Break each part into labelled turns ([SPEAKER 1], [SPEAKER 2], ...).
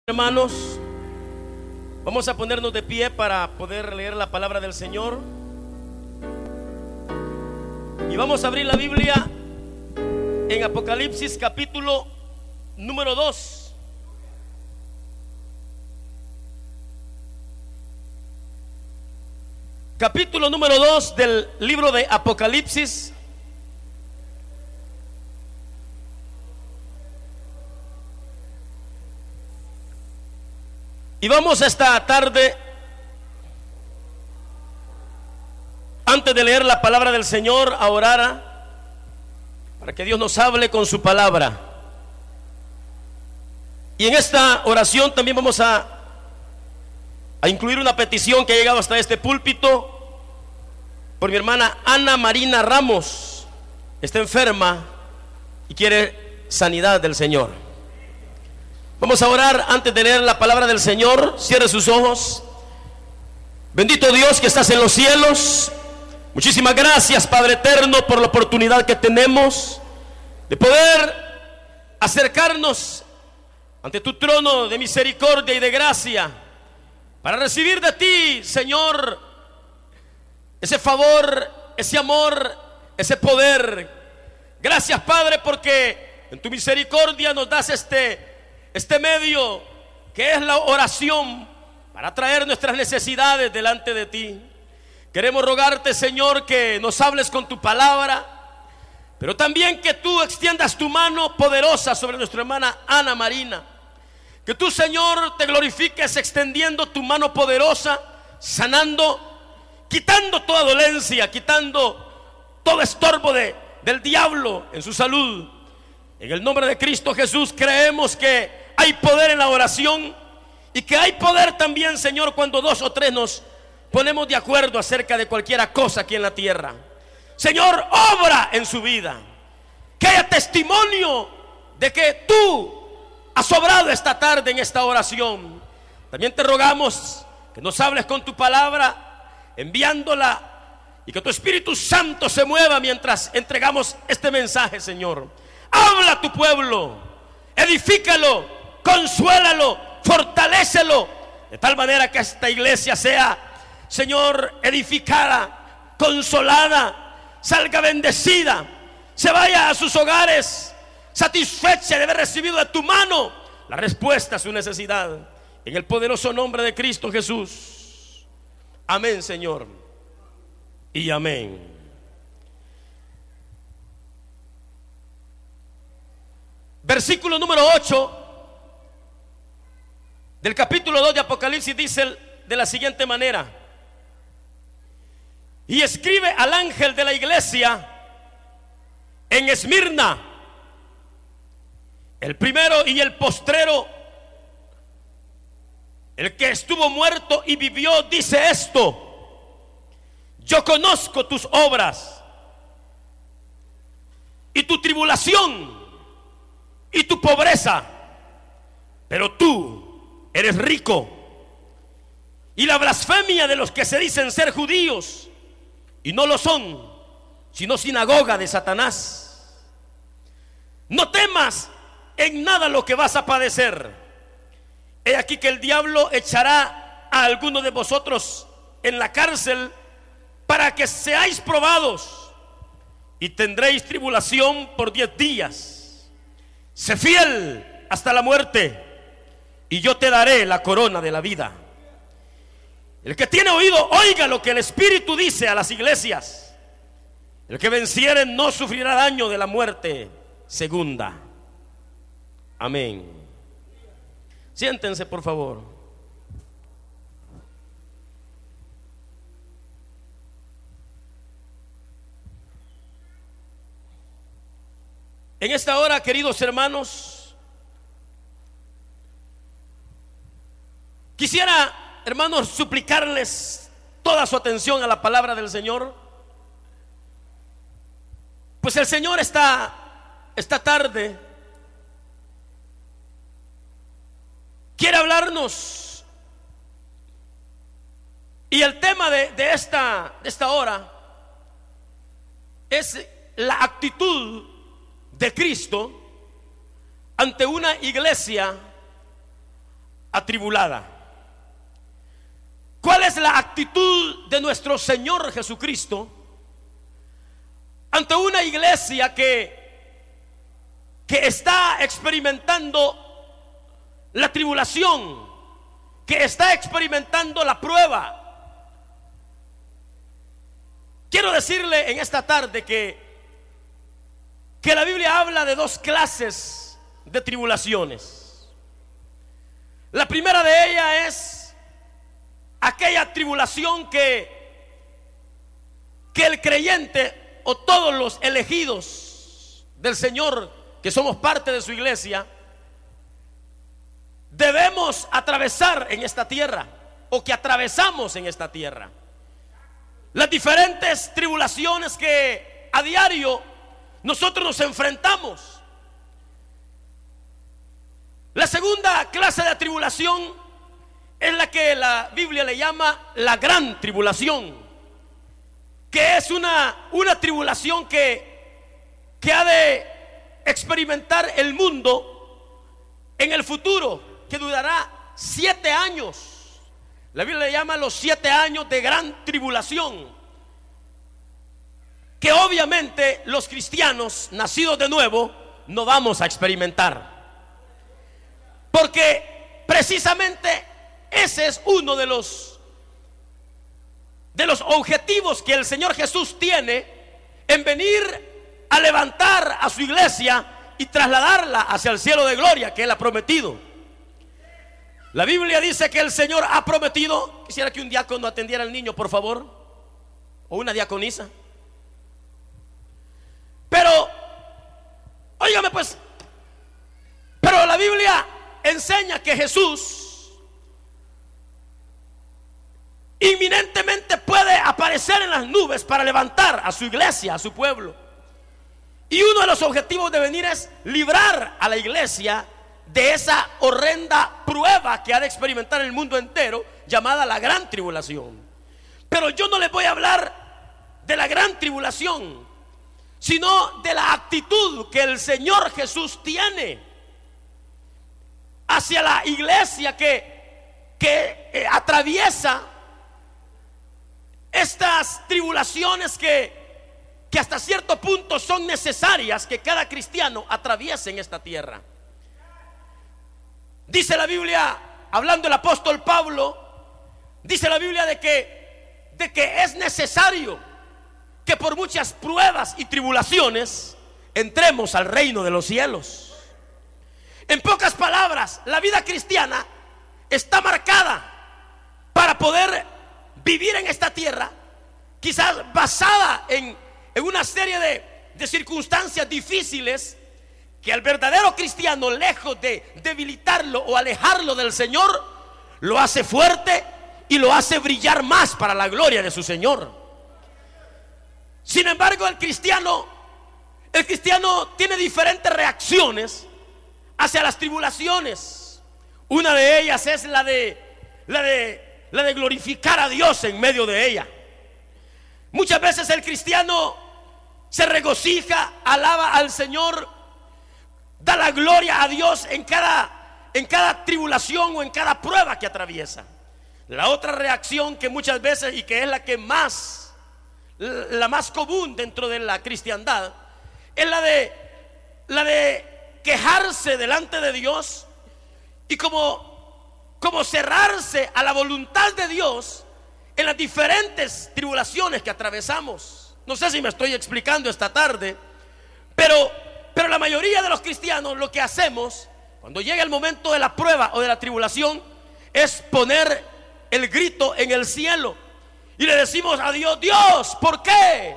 [SPEAKER 1] Hermanos, vamos a ponernos de pie para poder leer la palabra del Señor. Y vamos a abrir la Biblia en Apocalipsis capítulo número 2. Capítulo número 2 del libro de Apocalipsis. Y vamos esta tarde, antes de leer la palabra del Señor, a orar para que Dios nos hable con su palabra. Y en esta oración también vamos a incluir una petición que ha llegado hasta este púlpito por mi hermana Ana Marina Ramos. Está enferma y quiere sanidad del Señor. Vamos a orar antes de leer la palabra del Señor. Cierre sus ojos. Bendito Dios que estás en los cielos, muchísimas gracias, Padre eterno, por la oportunidad que tenemos de poder acercarnos ante tu trono de misericordia y de gracia para recibir de ti, Señor, ese favor, ese amor, ese poder. Gracias, Padre, porque en tu misericordia nos das este medio que es la oración para traer nuestras necesidades delante de ti. Queremos rogarte, Señor, que nos hables con tu palabra, pero también que tú extiendas tu mano poderosa sobre nuestra hermana Ana Marina. Que tú, Señor, te glorifiques extendiendo tu mano poderosa, sanando, quitando toda dolencia, quitando todo estorbo del diablo en su salud. En el nombre de Cristo Jesús creemos que hay poder en la oración y que hay poder también, Señor, cuando dos o tres nos ponemos de acuerdo acerca de cualquier cosa aquí en la tierra. Señor, obra en su vida, que haya testimonio de que tú has obrado esta tarde en esta oración. También te rogamos que nos hables con tu palabra, enviándola, y que tu Espíritu Santo se mueva mientras entregamos este mensaje, Señor. Habla a tu pueblo, edifícalo, consuélalo, fortalécelo, de tal manera que esta iglesia sea, Señor, edificada, consolada, salga bendecida, se vaya a sus hogares satisfecha de haber recibido de tu mano la respuesta a su necesidad, en el poderoso nombre de Cristo Jesús. Amén, Señor, y amén. Versículo número 8 del capítulo 2 de Apocalipsis dice de la siguiente manera: y escribe al ángel de la iglesia en Esmirna, el primero y el postrero, el que estuvo muerto y vivió, dice esto: yo conozco tus obras y tu tribulación y tu pobreza, pero tú eres rico, y la blasfemia de los que se dicen ser judíos y no lo son, sino sinagoga de Satanás. No temas en nada lo que vas a padecer. He aquí que el diablo echará a alguno de vosotros en la cárcel para que seáis probados, y tendréis tribulación por 10 días. Sé fiel hasta la muerte, y yo te daré la corona de la vida. El que tiene oído, oiga lo que el Espíritu dice a las iglesias. El que venciere no sufrirá daño de la muerte segunda. Amén. Siéntense, por favor. En esta hora, queridos hermanos, quisiera, hermanos, suplicarles toda su atención a la palabra del Señor, pues el Señor esta tarde quiere hablarnos, y el tema de esta hora es la actitud de Cristo ante una iglesia atribulada. ¿Cuál es la actitud de nuestro Señor Jesucristo ante una iglesia que está experimentando la tribulación, que está experimentando la prueba? Quiero decirle en esta tarde que la Biblia habla de dos clases de tribulaciones. La primera de ellas es aquella tribulación que el creyente o todos los elegidos del Señor que somos parte de su iglesia debemos atravesar en esta tierra, o que atravesamos en esta tierra. Las diferentes tribulaciones que a diario nosotros nos enfrentamos. La segunda clase de tribulación es la que la Biblia le llama la gran tribulación, que es una tribulación que ha de experimentar el mundo en el futuro, que durará 7 años. La Biblia le llama los 7 años de gran tribulación, que obviamente los cristianos nacidos de nuevo no vamos a experimentar, porque precisamente ese es uno de los objetivos que el Señor Jesús tiene en venir a levantar a su iglesia y trasladarla hacia el cielo de gloria que Él ha prometido. La Biblia dice que el Señor ha prometido. Quisiera que un diácono atendiera al niño, por favor, o una diaconisa. Pero, óigame pues, pero la Biblia enseña que Jesús inminentemente puede aparecer en las nubes para levantar a su iglesia, a su pueblo. Y uno de los objetivos de venir es librar a la iglesia de esa horrenda prueba que ha de experimentar el mundo entero, llamada la gran tribulación. Pero yo no les voy a hablar de la gran tribulación, sino de la actitud que el Señor Jesús tiene hacia la iglesia que atraviesa estas tribulaciones que hasta cierto punto son necesarias que cada cristiano atraviese en esta tierra. Dice la Biblia, hablando el apóstol Pablo, dice la Biblia de que es necesario que por muchas pruebas y tribulaciones entremos al reino de los cielos. En pocas palabras, la vida cristiana está marcada para poder vivir en esta tierra, quizás basada en una serie de circunstancias difíciles, que al verdadero cristiano, lejos de debilitarlo o alejarlo del Señor, lo hace fuerte y lo hace brillar más para la gloria de su Señor. Sin embargo, el cristiano tiene diferentes reacciones hacia las tribulaciones. Una de ellas es la de glorificar a Dios en medio de ella. Muchas veces el cristiano se regocija, alaba al Señor, da la gloria a Dios en cada tribulación o en cada prueba que atraviesa. La otra reacción que muchas veces, y que es la más común dentro de la cristiandad, es la de quejarse delante de Dios y como cerrarse a la voluntad de Dios en las diferentes tribulaciones que atravesamos. No sé si me estoy explicando esta tarde, pero la mayoría de los cristianos lo que hacemos cuando llega el momento de la prueba o de la tribulación es poner el grito en el cielo y le decimos a Dios: Dios, ¿por qué?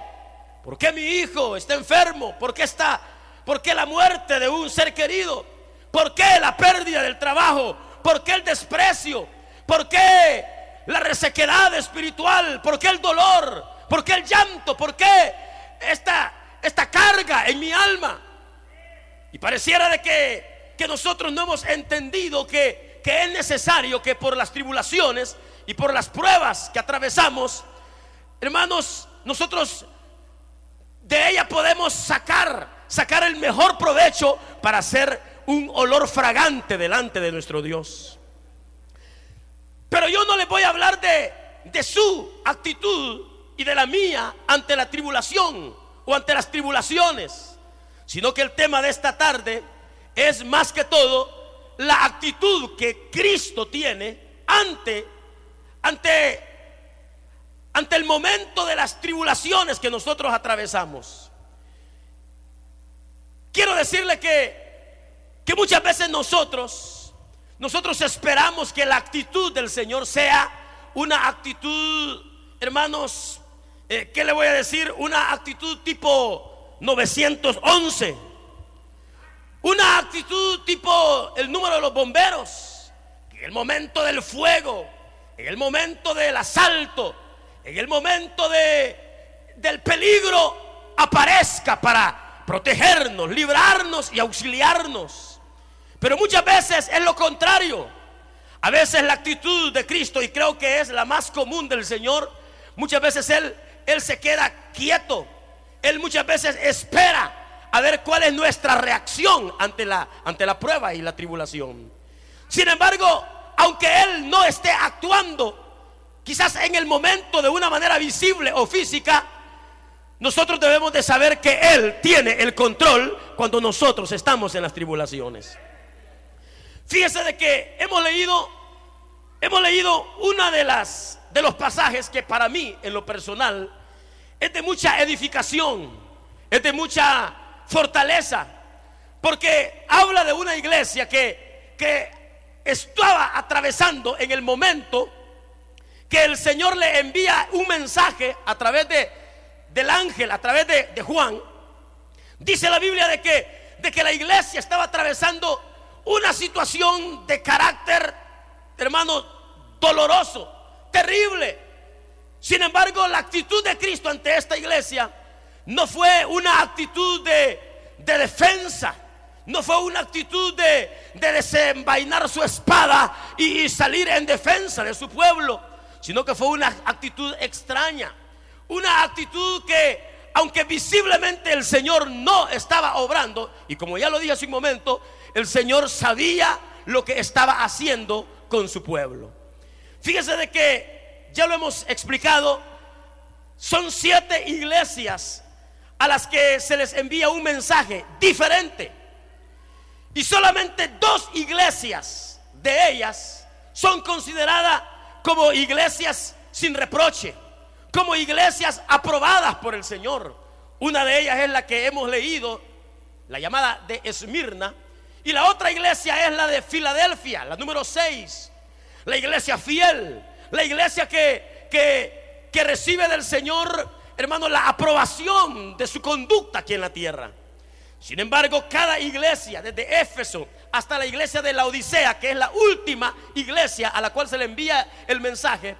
[SPEAKER 1] ¿Por qué mi hijo está enfermo? ¿Por qué la muerte de un ser querido? ¿Por qué la pérdida del trabajo? ¿Por qué el desprecio? ¿Por qué la resequedad espiritual? ¿Por qué el dolor? ¿Por qué el llanto? ¿Por qué esta carga en mi alma? Y pareciera de que nosotros no hemos entendido que es necesario que por las tribulaciones y por las pruebas que atravesamos, hermanos, nosotros de ella podemos sacar el mejor provecho para hacer un olor fragante delante de nuestro Dios. Pero yo no les voy a hablar de su actitud y de la mía ante la tribulación o ante las tribulaciones, sino que el tema de esta tarde es más que todo la actitud que Cristo tiene ante el momento de las tribulaciones que nosotros atravesamos. Quiero decirle que muchas veces nosotros esperamos que la actitud del Señor sea una actitud, hermanos, ¿qué le voy a decir? Una actitud tipo 911, una actitud tipo el número de los bomberos, que en el momento del fuego, en el momento del asalto, en el momento del peligro, aparezca para protegernos, librarnos y auxiliarnos. Pero muchas veces es lo contrario. A veces la actitud de Cristo, y creo que es la más común del Señor, muchas veces Él se queda quieto. Él muchas veces espera a ver cuál es nuestra reacción ante la prueba y la tribulación. Sin embargo, aunque Él no esté actuando quizás en el momento de una manera visible o física, nosotros debemos de saber que Él tiene el control cuando nosotros estamos en las tribulaciones. Fíjese de que hemos leído una de los pasajes que para mí en lo personal es de mucha edificación, es de mucha fortaleza, porque habla de una iglesia que estaba atravesando en el momento que el Señor le envía un mensaje a través del ángel, a través de Juan. Dice la Biblia de que la iglesia estaba atravesando una situación de carácter, hermano, doloroso, terrible. Sin embargo, la actitud de Cristo ante esta iglesia no fue una actitud de defensa, no fue una actitud de desenvainar su espada y salir en defensa de su pueblo, sino que fue una actitud extraña, una actitud que, aunque visiblemente el Señor no estaba obrando, y como ya lo dije hace un momento, el Señor sabía lo que estaba haciendo con su pueblo. Fíjese de que ya lo hemos explicado, son 7 iglesias a las que se les envía un mensaje diferente, y solamente 2 iglesias de ellas son consideradas como iglesias sin reproche, como iglesias aprobadas por el Señor. Una de ellas es la que hemos leído, la llamada de Esmirna, y la otra iglesia es la de Filadelfia, la número 6, la iglesia fiel, la iglesia que recibe del Señor, hermano, la aprobación de su conducta aquí en la tierra. Sin embargo, cada iglesia, desde Éfeso hasta la iglesia de Laodicea, que es la última iglesia a la cual se le envía el mensaje,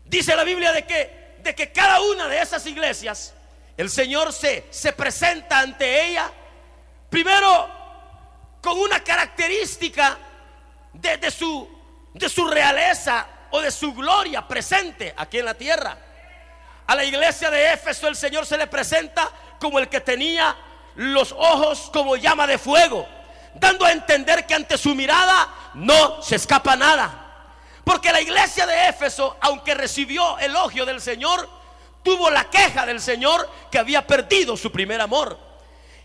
[SPEAKER 1] dice la Biblia de que cada una de esas iglesias, el Señor se presenta ante ella, primero con una característica de su realeza o de su gloria presente aquí en la tierra. A la iglesia de Éfeso el Señor se le presenta como el que tenía los ojos como llama de fuego, dando a entender que ante su mirada no se escapa nada. Porque la iglesia de Éfeso, aunque recibió elogio del Señor, tuvo la queja del Señor que había perdido su primer amor.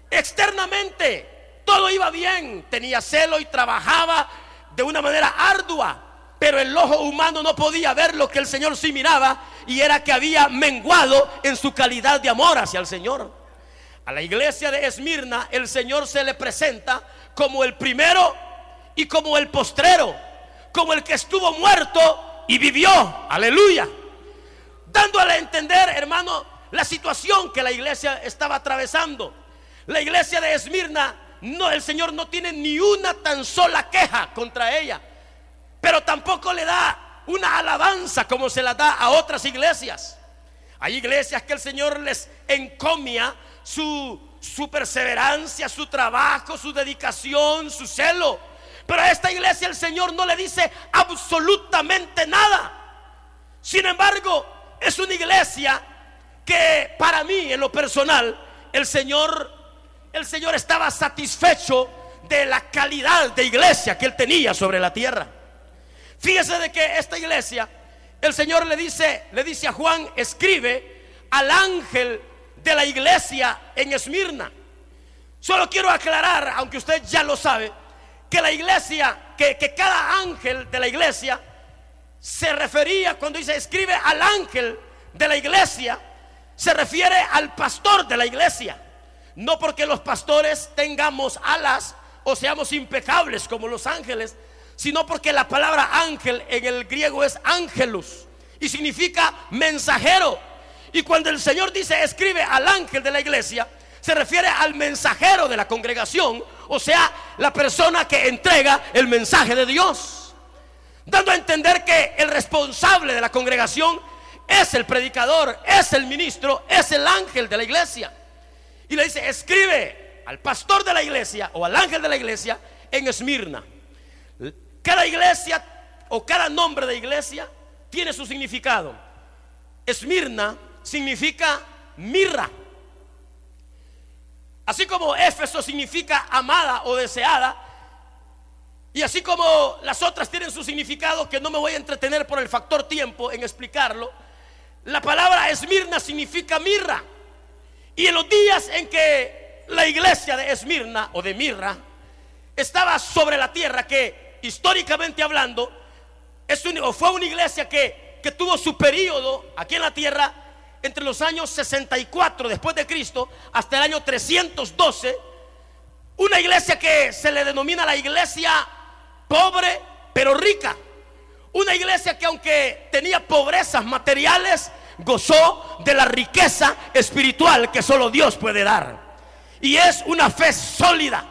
[SPEAKER 1] Externamente todo iba bien, tenía celo y trabajaba de una manera ardua, pero el ojo humano no podía ver lo que el Señor sí miraba, y era que había menguado en su calidad de amor hacia el Señor. A la iglesia de Esmirna el Señor se le presenta como el primero y como el postrero, como el que estuvo muerto y vivió, aleluya, dándole a entender, hermano, la situación que la iglesia estaba atravesando. La iglesia de Esmirna, no, el Señor no tiene ni una tan sola queja contra ella, pero tampoco le da una alabanza como se la da a otras iglesias. Hay iglesias que el Señor les encomia su perseverancia, su trabajo, su dedicación, su celo, pero a esta iglesia el Señor no le dice absolutamente nada. Sin embargo, es una iglesia que para mí, en lo personal, el Señor estaba satisfecho de la calidad de iglesia que Él tenía sobre la tierra. Fíjese de que esta iglesia, el Señor le dice a Juan: escribe al ángel de la iglesia en Esmirna. Solo quiero aclarar, aunque usted ya lo sabe, que la iglesia, que cada ángel de la iglesia se refería, cuando dice escribe al ángel de la iglesia, se refiere al pastor de la iglesia. No porque los pastores tengamos alas o seamos impecables como los ángeles, sino porque la palabra ángel en el griego es ángelus y significa mensajero. Y cuando el Señor dice escribe al ángel de la iglesia, se refiere al mensajero de la congregación, o sea, la persona que entrega el mensaje de Dios, dando a entender que el responsable de la congregación es el predicador, es el ministro, es el ángel de la iglesia. Y le dice escribe al pastor de la iglesia o al ángel de la iglesia en Esmirna. Cada iglesia o cada nombre de iglesia tiene su significado. Esmirna significa mirra, así como Éfeso significa amada o deseada, y así como las otras tienen su significado, que no me voy a entretener por el factor tiempo en explicarlo. La palabra Esmirna significa mirra. Y en los días en que la iglesia de Esmirna o de Mirra estaba sobre la tierra, que históricamente hablando fue una iglesia que tuvo su periodo aquí en la tierra entre los años 64 después de Cristo hasta el año 312, una iglesia que se le denomina la iglesia pobre pero rica, una iglesia que aunque tenía pobrezas materiales, gozó de la riqueza espiritual que solo Dios puede dar. Y es una fe sólida,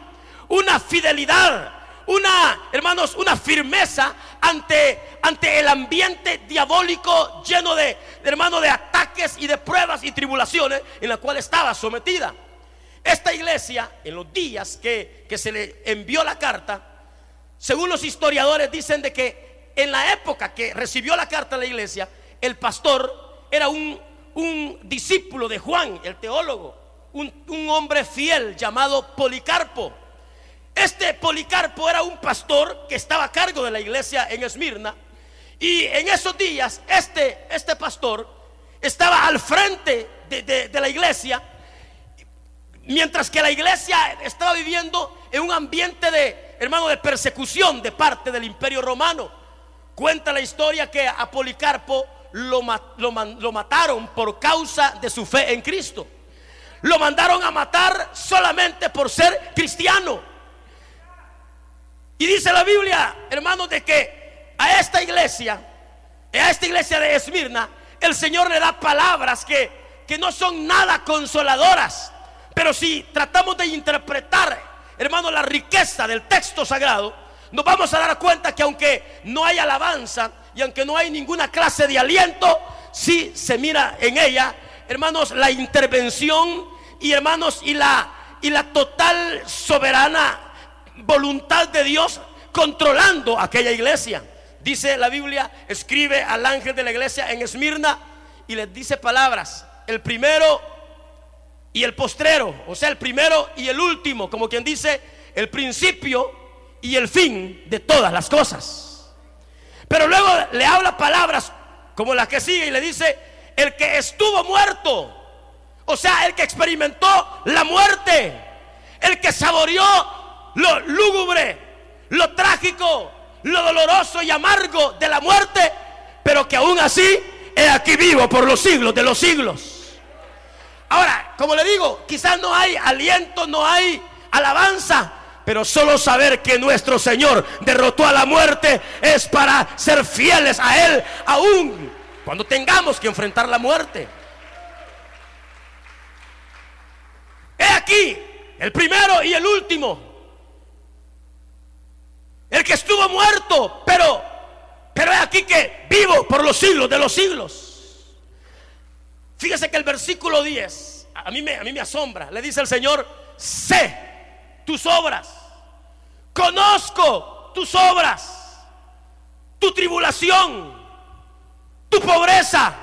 [SPEAKER 1] una fidelidad, hermanos, una firmeza ante el ambiente diabólico lleno de ataques y de pruebas y tribulaciones en la cual estaba sometida. Esta iglesia, en los días que se le envió la carta, según los historiadores dicen de que en la época que recibió la carta a la iglesia, el pastor era un discípulo de Juan, el teólogo, un hombre fiel llamado Policarpo. Este Policarpo era un pastor que estaba a cargo de la iglesia en Esmirna, y en esos días este pastor estaba al frente de la iglesia, mientras que la iglesia estaba viviendo en un ambiente de persecución de parte del Imperio Romano. Cuenta la historia que a Policarpo lo mataron por causa de su fe en Cristo. Lo mandaron a matar solamente por ser cristiano. Y dice la Biblia, hermanos, de que a esta iglesia de Esmirna, el Señor le da palabras que no son nada consoladoras. Pero si tratamos de interpretar, hermanos, la riqueza del texto sagrado, nos vamos a dar cuenta que aunque no hay alabanza y aunque no hay ninguna clase de aliento, sí se mira en ella, hermanos, la intervención y la total soberana voluntad de Dios controlando aquella iglesia. Dice la Biblia, escribe al ángel de la iglesia en Esmirna y les dice palabras: el primero y el postrero, o sea, el primero y el último, como quien dice, el principio y el fin de todas las cosas. Pero luego le habla palabras como las que sigue y le dice: el que estuvo muerto, o sea, el que experimentó la muerte, el que saboreó lo lúgubre, lo trágico, lo doloroso y amargo de la muerte, pero que aún así es aquí vivo por los siglos de los siglos. Ahora, como le digo, quizás no hay aliento, no hay alabanza, pero solo saber que nuestro Señor derrotó a la muerte es para ser fieles a Él, aún cuando tengamos que enfrentar la muerte. He aquí el primero y el último, el que estuvo muerto, pero he aquí que vivo por los siglos de los siglos. Fíjese que el versículo 10 a mí me asombra. Le dice el Señor: sé tus obras, conozco tus obras, tu tribulación, tu pobreza.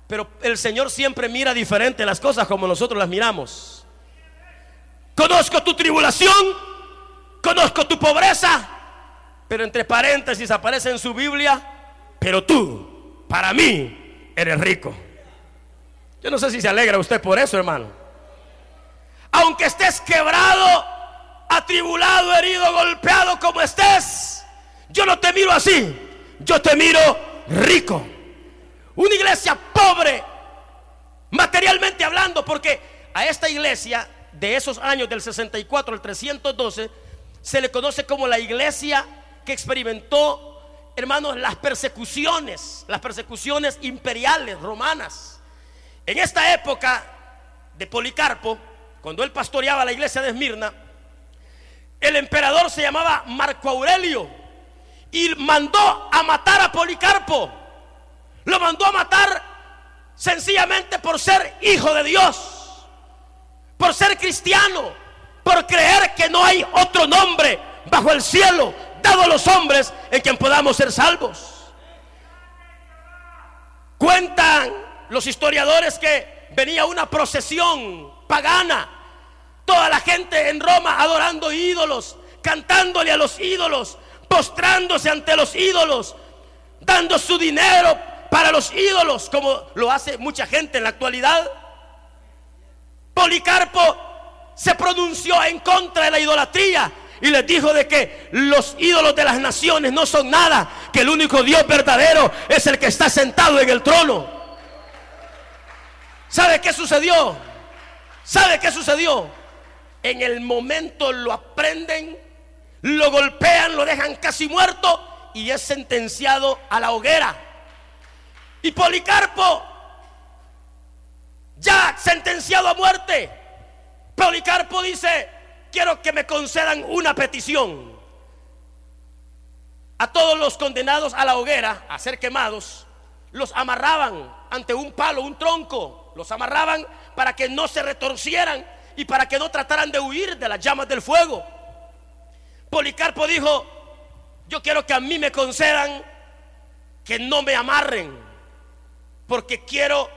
[SPEAKER 1] Pero el Señor siempre mira diferente las cosas como nosotros las miramos. Conozco tu tribulación, conozco tu pobreza, pero entre paréntesis aparece en su Biblia: pero tú, para mí, eres rico. Yo no sé si se alegra usted por eso, hermano. Aunque estés quebrado, atribulado, herido, golpeado como estés, yo no te miro así, yo te miro rico. Una iglesia pobre, materialmente hablando, porque a esta iglesia de esos años del 64 al 312 se le conoce como la iglesia que experimentó, hermanos, las persecuciones imperiales romanas. En esta época de Policarpo, cuando él pastoreaba la iglesia de Esmirna, el emperador se llamaba Marco Aurelio y mandó a matar a Policarpo. Lo mandó a matar sencillamente por ser hijo de Dios, por ser cristiano, por creer que no hay otro nombre bajo el cielo dado a los hombres en quien podamos ser salvos. Cuentan los historiadores que venía una procesión pagana, toda la gente en Roma adorando ídolos, cantándole a los ídolos, postrándose ante los ídolos, dando su dinero para los ídolos, como lo hace mucha gente en la actualidad. Policarpo se pronunció en contra de la idolatría y les dijo de que los ídolos de las naciones no son nada, que el único Dios verdadero es el que está sentado en el trono. ¿Sabe qué sucedió? ¿Sabe qué sucedió? En el momento lo aprenden, lo golpean, lo dejan casi muerto y es sentenciado a la hoguera. Y Policarpo, ya sentenciado a muerte, Policarpo dice: quiero que me concedan una petición. A todos los condenados a la hoguera, a ser quemados, los amarraban ante un palo, un tronco. Los amarraban para que no se retorcieran y para que no trataran de huir de las llamas del fuego. Policarpo dijo: yo quiero que a mí me concedan que no me amarren, porque quiero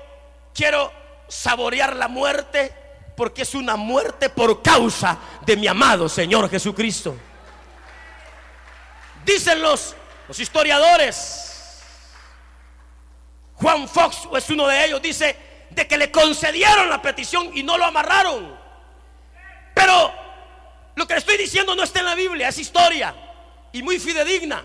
[SPEAKER 1] saborear la muerte, porque es una muerte por causa de mi amado Señor Jesucristo. Dicen los historiadores, Juan Fox es uno de ellos, dice de que le concedieron la petición y no lo amarraron. Pero lo que le estoy diciendo no está en la Biblia, es historia y muy fidedigna.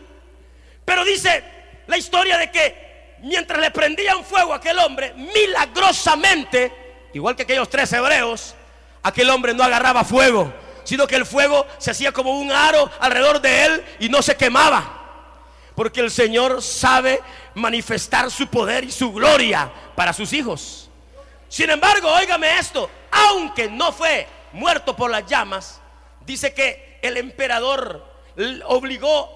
[SPEAKER 1] Pero dice la historia de que mientras le prendían fuego a aquel hombre, milagrosamente, igual que aquellos 3 hebreos, aquel hombre no agarraba fuego, sino que el fuego se hacía como un aro alrededor de él y no se quemaba, porque el Señor sabe manifestar su poder y su gloria para sus hijos. Sin embargo, óigame esto: aunque no fue muerto por las llamas, dice que el emperador obligó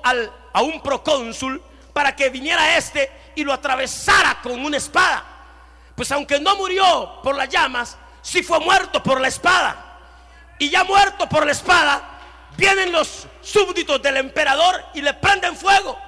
[SPEAKER 1] a un procónsul para que viniera y lo atravesara con una espada. Pues aunque no murió por las llamas, sí fue muerto por la espada. Y ya muerto por la espada, vienen los súbditos del emperador y le prenden fuego.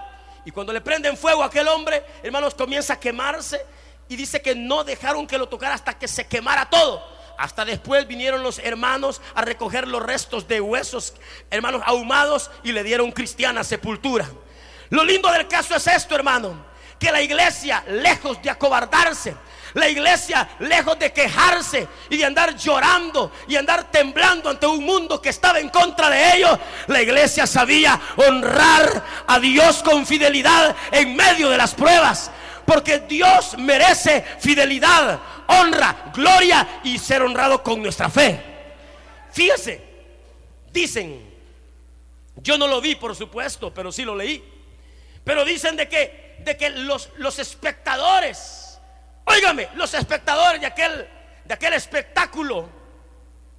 [SPEAKER 1] Y cuando le prenden fuego a aquel hombre, hermanos, comienza a quemarse. Y dice que no dejaron que lo tocara hasta que se quemara todo. Hasta después vinieron los hermanos a recoger los restos de huesos, hermanos, ahumados, y le dieron cristiana sepultura. Lo lindo del caso es esto, hermano, que la iglesia, lejos de acobardarse, la iglesia, lejos de quejarse y de andar llorando y andar temblando ante un mundo que estaba en contra de ellos, la iglesia sabía honrar a Dios con fidelidad en medio de las pruebas. Porque Dios merece fidelidad, honra, gloria y ser honrado con nuestra fe. Fíjese, dicen, yo no lo vi por supuesto, pero sí lo leí, pero dicen de que los espectadores, óigame, los espectadores de aquel espectáculo,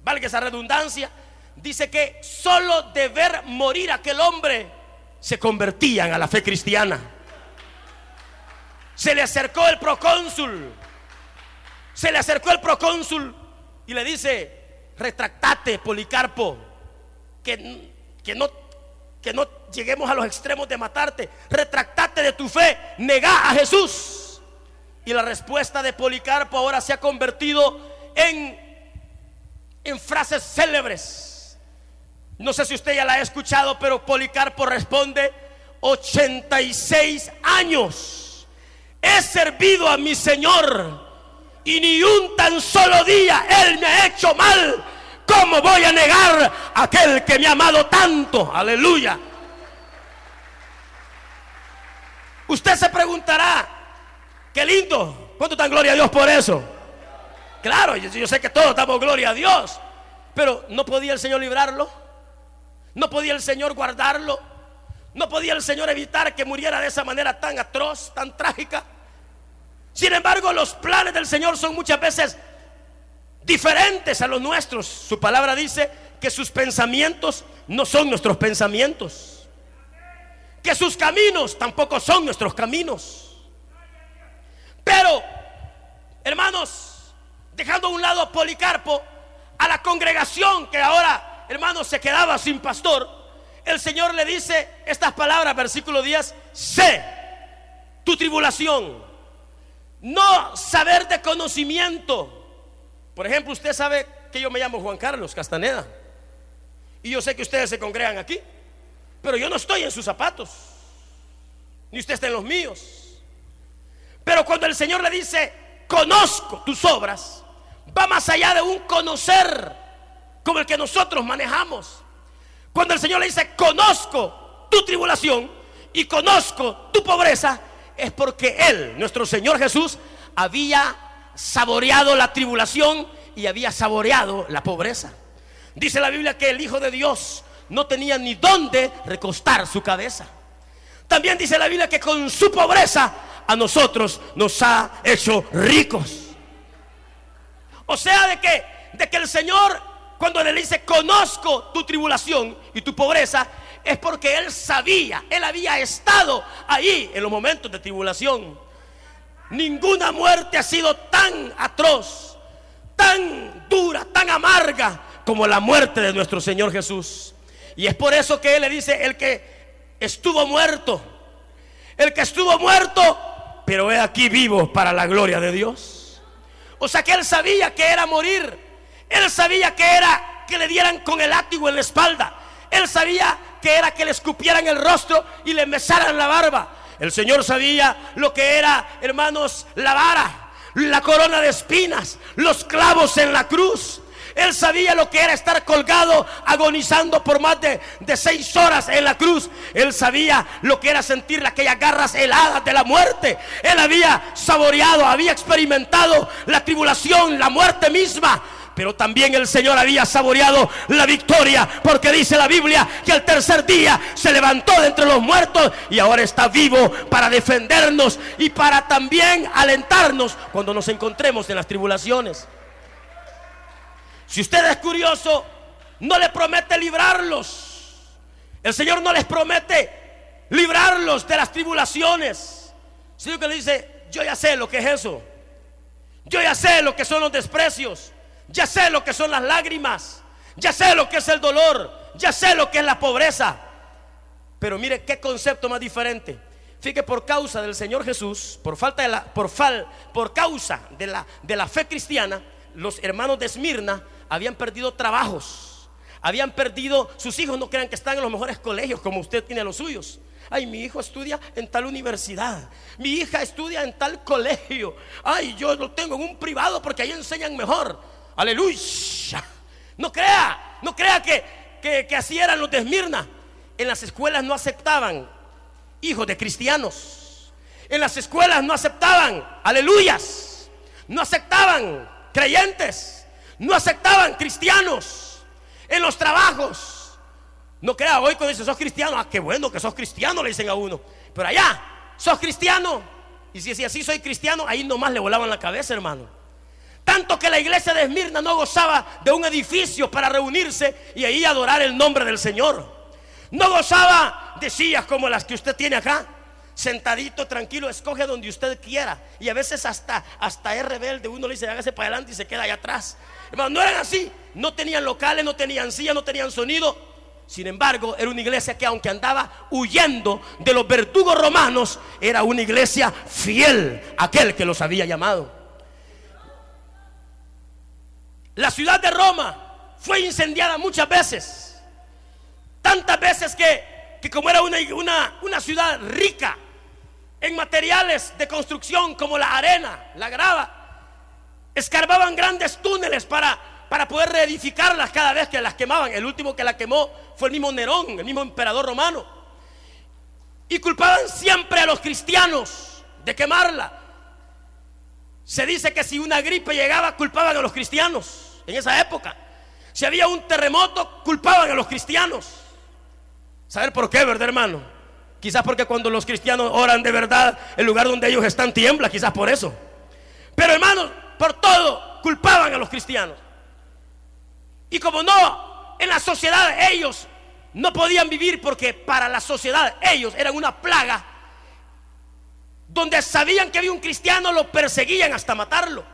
[SPEAKER 1] valga esa redundancia, dice que solo de ver morir a aquel hombre se convertían a la fe cristiana. Se le acercó el procónsul y le dice: retractate, Policarpo, que no lleguemos a los extremos de matarte. Retractate de tu fe, negá a Jesús. Y la respuesta de Policarpo ahora se ha convertido en frases célebres. No sé si usted ya la ha escuchado, pero Policarpo responde: 86 años he servido a mi Señor y ni un tan solo día Él me ha hecho mal. ¿Cómo voy a negar a aquel que me ha amado tanto? Aleluya. Usted se preguntará, qué lindo, ¿cuánto dan gloria a Dios por eso? Claro, yo sé que todos damos gloria a Dios, pero ¿no podía el Señor librarlo? ¿No podía el Señor guardarlo? ¿No podía el Señor evitar que muriera de esa manera tan atroz, tan trágica? Sin embargo, los planes del Señor son muchas veces diferentes a los nuestros. Su palabra dice que sus pensamientos no son nuestros pensamientos, que sus caminos tampoco son nuestros caminos. Pero, hermanos, dejando a un lado a Policarpo, a la congregación que ahora, hermanos, se quedaba sin pastor, el Señor le dice estas palabras, versículo 10: sé tu tribulación, no saber de conocimiento. Por ejemplo, usted sabe que yo me llamo Juan Carlos Castaneda, y yo sé que ustedes se congregan aquí, pero yo no estoy en sus zapatos, ni usted está en los míos. Pero cuando el Señor le dice conozco tus obras, va más allá de un conocer como el que nosotros manejamos. Cuando el Señor le dice conozco tu tribulación y conozco tu pobreza, es porque Él, nuestro Señor Jesús, había saboreado la tribulación y había saboreado la pobreza. Dice la Biblia que el Hijo de Dios no tenía ni dónde recostar su cabeza. También dice la Biblia que con su pobreza a nosotros nos ha hecho ricos. O sea, de que el Señor, cuando le dice conozco tu tribulación y tu pobreza, es porque Él sabía, Él había estado ahí en los momentos de tribulación. Ninguna muerte ha sido tan atroz, tan dura, tan amarga como la muerte de nuestro Señor Jesús. Y es por eso que Él le dice el que estuvo muerto, pero he aquí vivo para la gloria de Dios. O sea que Él sabía que era morir. Él sabía que era que le dieran con el látigo en la espalda. Él sabía que era que le escupieran el rostro y le mesaran la barba. El Señor sabía lo que era, hermanos, la vara, la corona de espinas, los clavos en la cruz. Él sabía lo que era estar colgado, agonizando por más de 6 horas en la cruz. Él sabía lo que era sentir aquellas garras heladas de la muerte. Él había saboreado, había experimentado la tribulación, la muerte misma. Pero también el Señor había saboreado la victoria, porque dice la Biblia que al tercer día se levantó de entre los muertos y ahora está vivo para defendernos y para también alentarnos cuando nos encontremos en las tribulaciones. Si usted es curioso, no le promete librarlos. El Señor no les promete librarlos de las tribulaciones, sino que le dice: yo ya sé lo que es eso. Yo ya sé lo que son los desprecios. Ya sé lo que son las lágrimas. Ya sé lo que es el dolor. Ya sé lo que es la pobreza. Pero mire qué concepto más diferente. Fíjate, por causa del Señor Jesús, por causa de la fe cristiana, los hermanos de Esmirna habían perdido trabajos, habían perdido, sus hijos no crean que están en los mejores colegios como usted tiene los suyos. Ay, mi hijo estudia en tal universidad, mi hija estudia en tal colegio. Ay, yo lo tengo en un privado porque ahí enseñan mejor. Aleluya. No crea que así eran los de Esmirna. En las escuelas no aceptaban hijos de cristianos. En las escuelas no aceptaban, aleluyas, no aceptaban creyentes, no aceptaban cristianos. En los trabajos, no crea, hoy cuando dice sos cristiano, qué bueno que sos cristiano, le dicen a uno. Pero allá, sos cristiano. Y si así soy cristiano, ahí nomás le volaban la cabeza, hermano. Tanto que la iglesia de Esmirna no gozaba de un edificio para reunirse y ahí adorar el nombre del Señor. No gozaba de sillas como las que usted tiene acá, sentadito, tranquilo, escoge donde usted quiera. Y a veces hasta es rebelde, uno le dice hágase para adelante y se queda allá atrás. Hermano, no eran así, no tenían locales, no tenían sillas, no tenían sonido. Sin embargo, era una iglesia que, aunque andaba huyendo de los verdugos romanos, era una iglesia fiel a aquel que los había llamado. La ciudad de Roma fue incendiada muchas veces, tantas veces que que como era una ciudad rica en materiales de construcción como la arena, la grava, escarbaban grandes túneles para poder reedificarlas cada vez que las quemaban. El último que la quemó fue el mismo Nerón, el mismo emperador romano. Y culpaban siempre a los cristianos de quemarla. Se dice que si una gripe llegaba, culpaban a los cristianos en esa época. Si había un terremoto, culpaban a los cristianos. ¿Saber por qué, verdad, hermano? Quizás porque cuando los cristianos oran de verdad, el lugar donde ellos están tiembla, quizás por eso. Pero, hermanos, por todo culpaban a los cristianos. Y como no, en la sociedad ellos no podían vivir, porque para la sociedad ellos eran una plaga. Donde sabían que había un cristiano, lo perseguían hasta matarlo.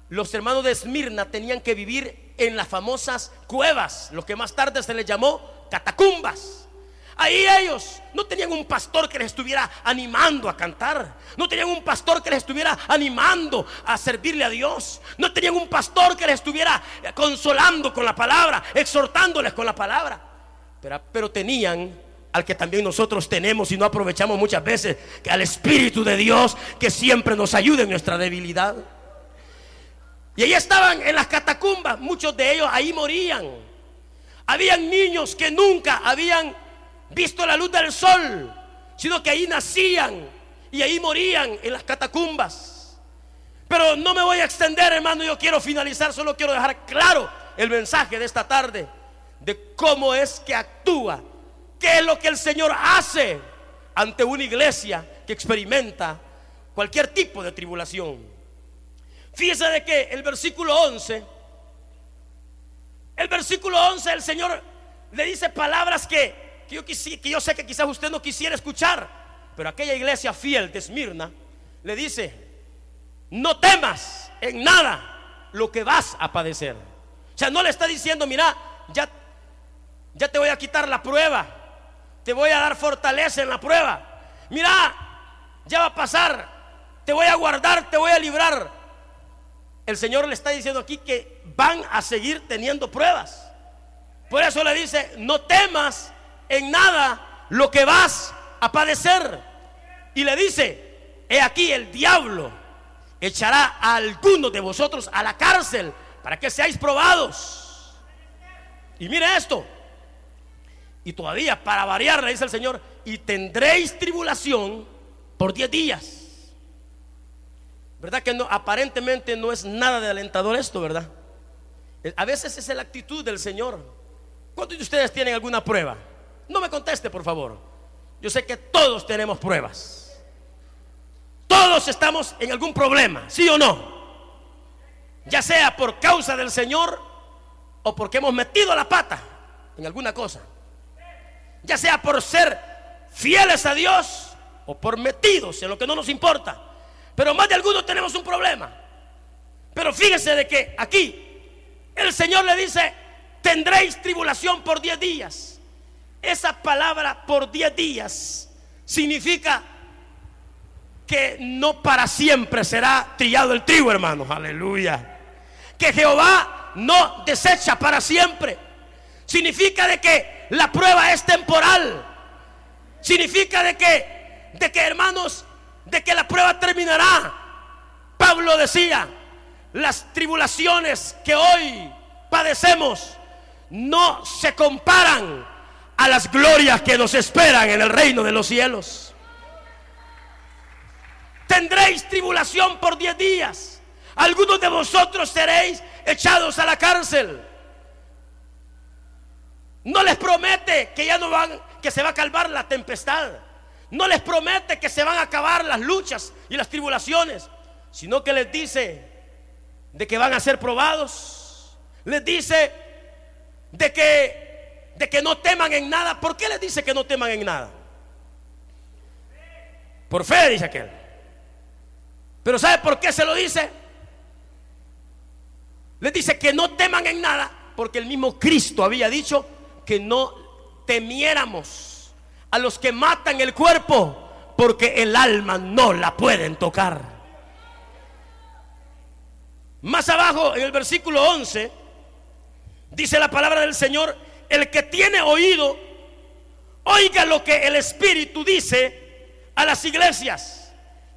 [SPEAKER 1] Los hermanos de Esmirna tenían que vivir en las famosas cuevas, lo que más tarde se les llamó catacumbas. Ahí ellos no tenían un pastor que les estuviera animando a cantar, no tenían un pastor que les estuviera animando a servirle a Dios, no tenían un pastor que les estuviera consolando con la palabra, exhortándoles con la palabra. Pero tenían al que también nosotros tenemos y no aprovechamos muchas veces, que al Espíritu de Dios, que siempre nos ayuda en nuestra debilidad. Y ahí estaban en las catacumbas, muchos de ellos ahí morían. Habían niños que nunca habían visto la luz del sol, sino que ahí nacían y ahí morían en las catacumbas. Pero no me voy a extender, hermano, yo quiero finalizar, solo quiero dejar claro el mensaje de esta tarde, de cómo es que actúa, qué es lo que el Señor hace ante una iglesia que experimenta cualquier tipo de tribulación. Fíjese de que el versículo 11, el Señor le dice palabras que yo sé que quizás usted no quisiera escuchar, pero aquella iglesia fiel de Esmirna le dice: no temas en nada lo que vas a padecer. O sea, no le está diciendo: mira, ya te voy a quitar la prueba, te voy a dar fortaleza en la prueba, mira, ya va a pasar, te voy a guardar, te voy a librar. El Señor le está diciendo aquí que van a seguir teniendo pruebas. Por eso le dice: no temas en nada lo que vas a padecer. Y le dice: he aquí, el diablo echará a algunos de vosotros a la cárcel para que seáis probados. Y mire esto, y todavía para variar le dice el Señor: y tendréis tribulación por 10 días. ¿Verdad que no? Aparentemente no es nada de alentador esto, ¿verdad? A veces es la actitud del Señor. ¿Cuántos de ustedes tienen alguna prueba? No me conteste, por favor. Yo sé que todos tenemos pruebas. Todos estamos en algún problema, ¿sí o no? Ya sea por causa del Señor o porque hemos metido la pata en alguna cosa. Ya sea por ser fieles a Dios o por metidos en lo que no nos importa. Pero más de algunos tenemos un problema. Pero fíjese de que aquí el Señor le dice: tendréis tribulación por 10 días. Esa palabra por 10 días significa que no para siempre será trillado el trigo, hermanos. Aleluya. Que Jehová no desecha para siempre. Significa de que la prueba es temporal. Significa de que hermanos, de que la prueba terminará. Pablo decía: las tribulaciones que hoy padecemos no se comparan a las glorias que nos esperan en el reino de los cielos. Tendréis tribulación por 10 días. Algunos de vosotros seréis echados a la cárcel. No les promete que ya no que se va a calmar la tempestad. No les promete que se van a acabar las luchas y las tribulaciones, sino que les dice de que van a ser probados. Les dice de que no teman en nada. ¿Por qué les dice que no teman en nada? Por fe, dice aquel. Pero ¿sabe por qué se lo dice? Les dice que no teman en nada porque el mismo Cristo había dicho que no temiéramos a los que matan el cuerpo, porque el alma no la pueden tocar. Más abajo en el versículo 11 dice la palabra del Señor: el que tiene oído, Oiga lo que el Espíritu dice a las iglesias: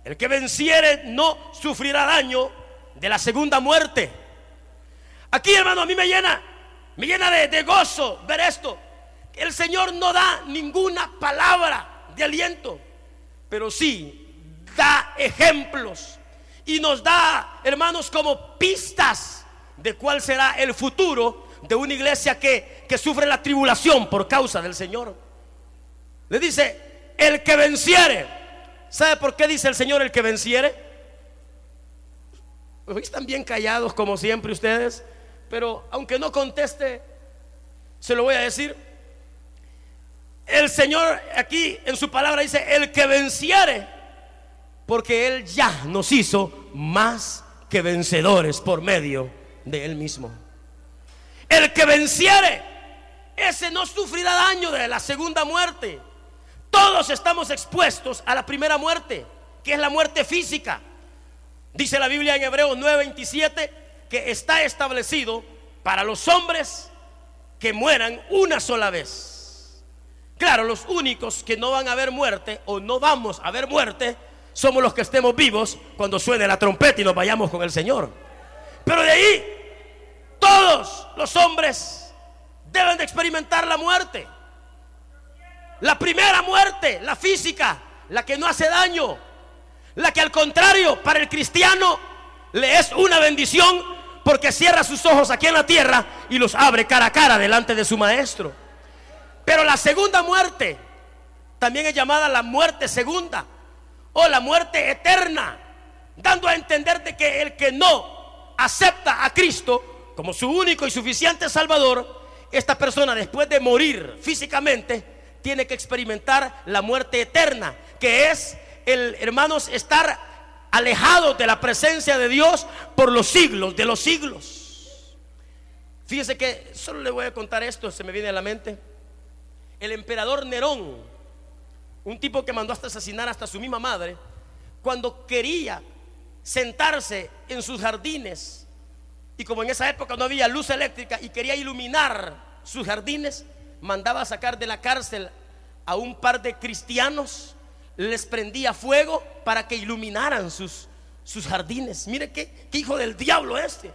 [SPEAKER 1] el que venciere no sufrirá daño de la segunda muerte. Aquí, hermano, a mí me llena de gozo ver esto. El Señor no da ninguna palabra de aliento, pero sí da ejemplos y nos da, hermanos, como pistas de cuál será el futuro de una iglesia que sufre la tribulación por causa del Señor. Le dice: el que venciere. ¿Sabe por qué dice el Señor el que venciere? Hoy están bien callados como siempre ustedes, pero aunque no conteste, se lo voy a decir. El Señor aquí en su palabra dice: el que venciere, porque Él ya nos hizo más que vencedores por medio de Él mismo. El que venciere, ese no sufrirá daño de la segunda muerte. Todos estamos expuestos a la primera muerte, que es la muerte física. Dice la Biblia en Hebreos 9:27 que está establecido para los hombres que mueran una sola vez. Claro, los únicos que no van a ver muerte o no vamos a ver muerte somos los que estemos vivos cuando suene la trompeta y nos vayamos con el Señor. Pero de ahí, todos los hombres deben de experimentar la muerte. La primera muerte, la física, la que no hace daño, la que al contrario para el cristiano le es una bendición, porque cierra sus ojos aquí en la tierra y los abre cara a cara delante de su maestro. Pero la segunda muerte también es llamada la muerte segunda o la muerte eterna, dando a entender de que el que no acepta a Cristo como su único y suficiente Salvador, esta persona, después de morir físicamente, tiene que experimentar la muerte eterna, que es hermanos, estar alejados de la presencia de Dios por los siglos de los siglos. Fíjese que solo le voy a contar esto, se me viene a la mente. El emperador Nerón, un tipo que mandó hasta asesinar hasta su misma madre, cuando quería sentarse en sus jardines, y como en esa época no había luz eléctrica y quería iluminar sus jardines, mandaba a sacar de la cárcel a un par de cristianos, les prendía fuego para que iluminaran sus jardines. Mire qué hijo del diablo este.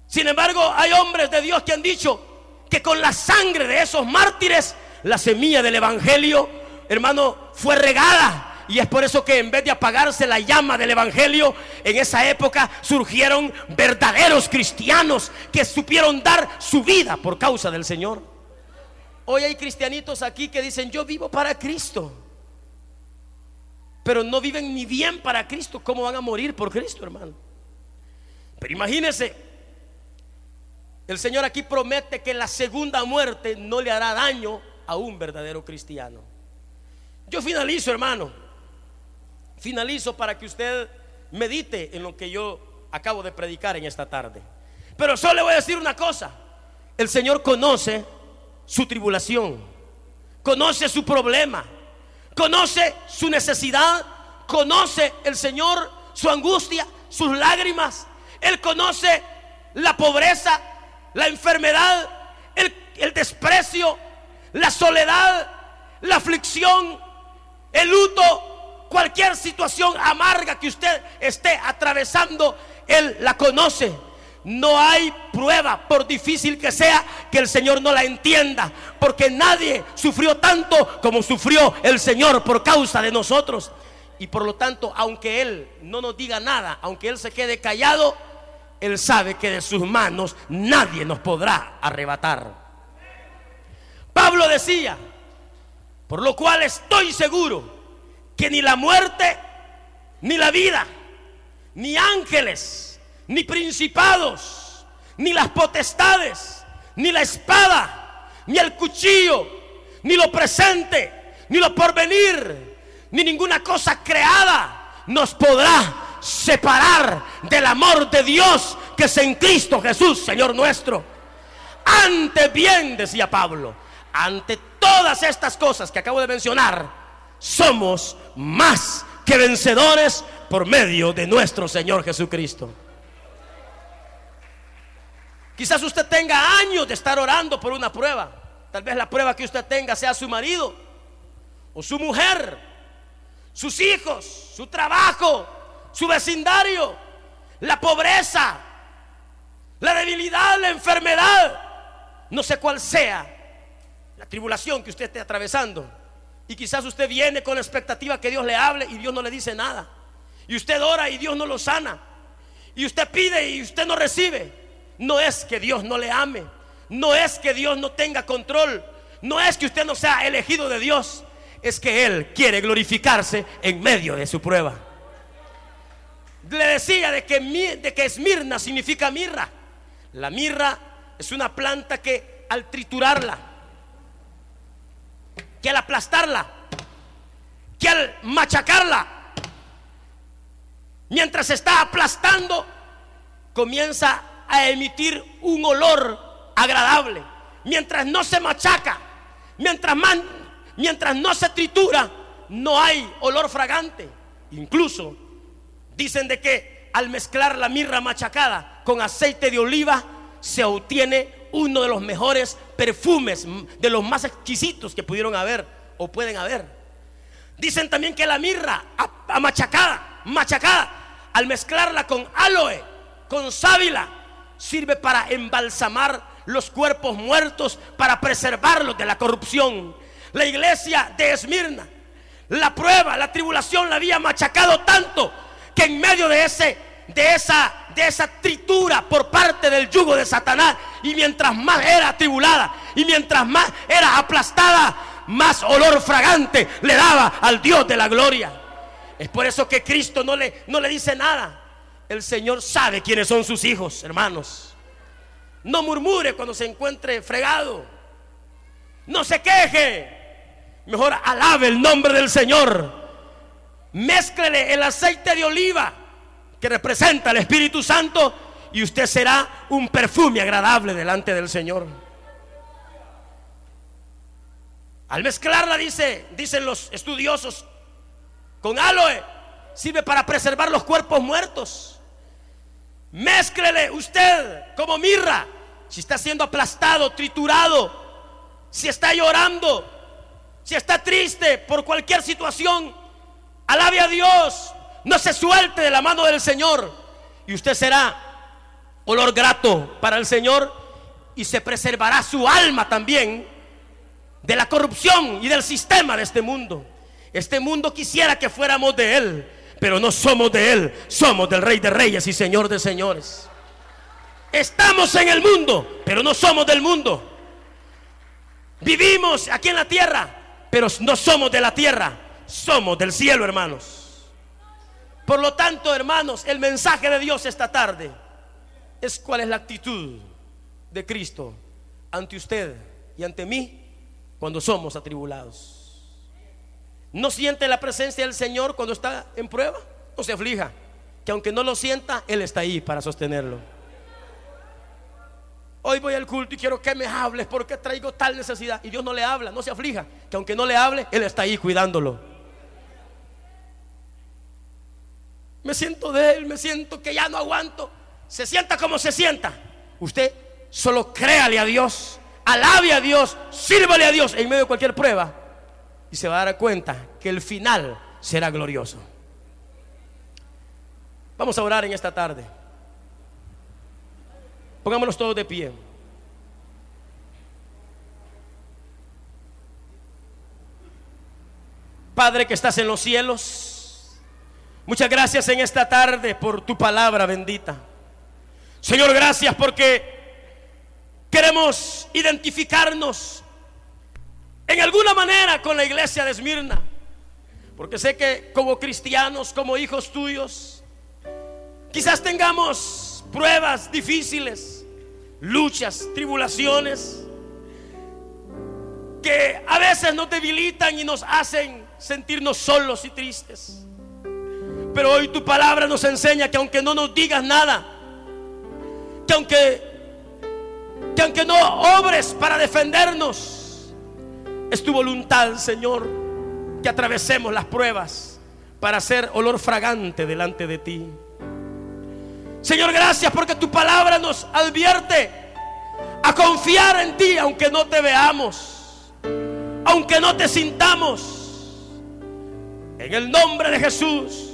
[SPEAKER 1] Sin embargo, hay hombres de Dios que han dicho que con la sangre de esos mártires la semilla del evangelio, hermano, fue regada. Y es por eso que en vez de apagarse la llama del evangelio, en esa época surgieron verdaderos cristianos que supieron dar su vida por causa del Señor. Hoy hay cristianitos aquí que dicen: yo vivo para Cristo, pero no viven ni bien para Cristo. ¿Cómo van a morir por Cristo, hermano? Pero imagínense, el Señor aquí promete que la segunda muerte no le hará daño a un verdadero cristiano. Yo finalizo, hermano, finalizo para que usted medite en lo que yo acabo de predicar en esta tarde. Pero solo le voy a decir una cosa: el Señor conoce su tribulación, conoce su problema, conoce su necesidad, conoce el Señor su angustia, sus lágrimas. Él conoce la pobreza, la enfermedad, el desprecio, la soledad, la aflicción, el luto, cualquier situación amarga que usted esté atravesando, Él la conoce. No hay prueba, por difícil que sea, que el Señor no la entienda, porque nadie sufrió tanto como sufrió el Señor por causa de nosotros. Y por lo tanto, aunque Él no nos diga nada, aunque Él se quede callado, Él sabe que de sus manos nadie nos podrá arrebatar. Pablo decía: por lo cual estoy seguro que ni la muerte, ni la vida, ni ángeles, ni principados, ni las potestades, ni la espada, ni el cuchillo, ni lo presente, ni lo porvenir, ni ninguna cosa creada nos podrá separar del amor de Dios que es en Cristo Jesús, Señor nuestro. Antes bien, decía Pablo, ante todas estas cosas que acabo de mencionar, somos más que vencedores por medio de nuestro Señor Jesucristo. Quizás usted tenga años de estar orando por una prueba. Tal vez la prueba que usted tenga sea su marido o su mujer, sus hijos, su trabajo, su vecindario, la pobreza, la debilidad, la enfermedad. No sé cuál sea la tribulación que usted esté atravesando. Y quizás usted viene con la expectativa que Dios le hable y Dios no le dice nada. Y usted ora y Dios no lo sana. Y usted pide y usted no recibe. No es que Dios no le ame, no es que Dios no tenga control, no es que usted no sea elegido de Dios, es que Él quiere glorificarse en medio de su prueba. Le decía de que Esmirna significa mirra. La mirra es una planta que al triturarla, que al aplastarla, que al machacarla, mientras se está aplastando, comienza a emitir un olor agradable. Mientras no se machaca, mientras no se tritura, no hay olor fragante. Incluso dicen de que al mezclar la mirra machacada con aceite de oliva se obtiene uno de los mejores perfumes, de los más exquisitos que pudieron haber o pueden haber. Dicen también que la mirra machacada, al mezclarla con aloe, con sábila, sirve para embalsamar los cuerpos muertos, para preservarlos de la corrupción. La iglesia de Esmirna, la prueba, la tribulación la había machacado tanto que en medio de esa tritura por parte del yugo de Satanás, y mientras más era atribulada y mientras más era aplastada, más olor fragante le daba al Dios de la gloria. Es por eso que Cristo no le dice nada. El Señor sabe quiénes son sus hijos, hermanos. No murmure cuando se encuentre fregado, no se queje, mejor alabe el nombre del Señor. Mézclele el aceite de oliva que representa al Espíritu Santo y usted será un perfume agradable delante del Señor. Al mezclarla, dicen los estudiosos, con aloe, sirve para preservar los cuerpos muertos. Mézclele usted como mirra. Si está siendo aplastado, triturado, si está llorando, si está triste por cualquier situación, alabe a Dios. No se suelte de la mano del Señor y usted será olor grato para el Señor, y se preservará su alma también de la corrupción y del sistema de este mundo. Este mundo quisiera que fuéramos de Él, pero no somos de Él, somos del Rey de Reyes y Señor de Señores. Estamos en el mundo, pero no somos del mundo. Vivimos aquí en la tierra, pero no somos de la tierra, somos del cielo, hermanos. Por lo tanto, hermanos, el mensaje de Dios esta tarde es cuál es la actitud de Cristo ante usted y ante mí cuando somos atribulados. ¿No siente la presencia del Señor cuando está en prueba? No se aflija, que aunque no lo sienta, Él está ahí para sostenerlo. Hoy voy al culto y quiero que me hables porque traigo tal necesidad, y Dios no le habla. No se aflija, que aunque no le hable, Él está ahí cuidándolo. Me siento débil, me siento que ya no aguanto. Se sienta como se sienta. Usted solo créale a Dios, alabe a Dios, sírvale a Dios en medio de cualquier prueba, y se va a dar cuenta que el final será glorioso. Vamos a orar en esta tarde. Pongámonos todos de pie. Padre que estás en los cielos, muchas gracias en esta tarde por tu palabra bendita. Señor, gracias porque queremos identificarnos en alguna manera con la iglesia de Esmirna, porque sé que como cristianos, como hijos tuyos, quizás tengamos pruebas difíciles, luchas, tribulaciones que a veces nos debilitan y nos hacen sentirnos solos y tristes. Pero hoy tu palabra nos enseña que aunque no nos digas nada, que aunque no obres para defendernos, es tu voluntad, Señor, que atravesemos las pruebas para ser olor fragante delante de ti. Señor, gracias porque tu palabra nos advierte a confiar en ti, aunque no te veamos, aunque no te sintamos. En el nombre de Jesús.